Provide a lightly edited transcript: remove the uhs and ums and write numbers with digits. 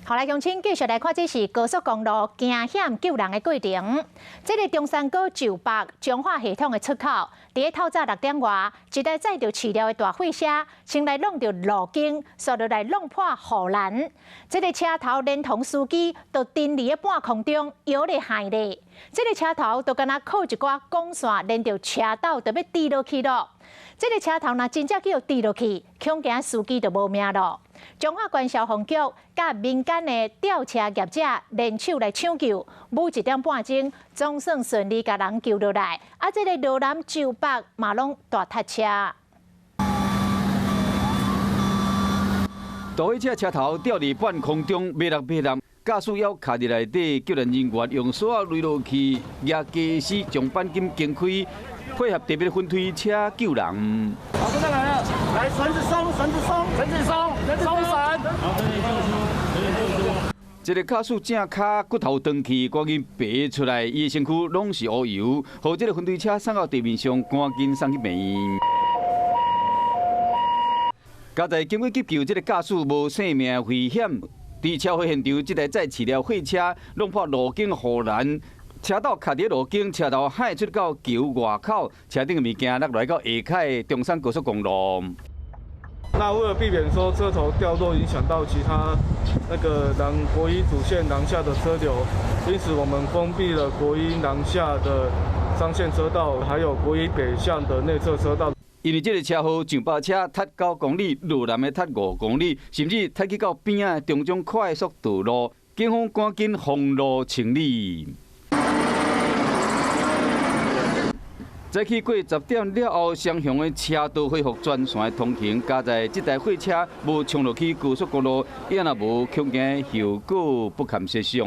好，来，乡亲继续来看，这是高速公路惊险救人的过程。这个中山高就北彰化系统的出口，伫透早6点外，一台载着饲料的大货车，先来弄着路径，煞落来弄破护栏。这个车头连同司机都停伫半空中，摇咧害咧。这个车头都敢若靠一寡钢线连着车斗，就要滴落去咯。这个车头若真正叫滴落去，恐惊司机就无命咯。彰化县消防局甲民间的吊车业者联手来抢救，舞1点半钟，总算顺利甲人救落来。啊，这个路南就北嘛拢大塞车。大货车车头吊伫半空中，袂落。驾驶要卡伫内底，救援人员用锁雷落去压驾驶，将钣金惊开，配合特别分推车救人。好，现在来了，来绳子松，松绳。一个驾驶正脚骨头断去，赶紧爬出来，伊的身躯拢是乌油，互这个分推车送到地面上，赶紧送去病院。加在经过急救，这个驾驶无生命危险。伫车祸现场，这台载饲料货车弄破路径护栏，车斗卡伫路径，车头驶出到桥外口，车顶的物件落来到下凯中山高速公路。那为了避免说车头掉落影响到其他国一主线南下的车流，因此我们封闭了国一南下的双线车道，还有国一北向的内侧车道。因为这个车祸上北车踢9公里，路南的踢5公里，甚至踢去到边仔中种快速道路，警方赶紧封路清理。早起过10点了后，双向的车道恢复全线通行。加在这台货车无冲落去高速公路，也若无恐惊后果不堪设想。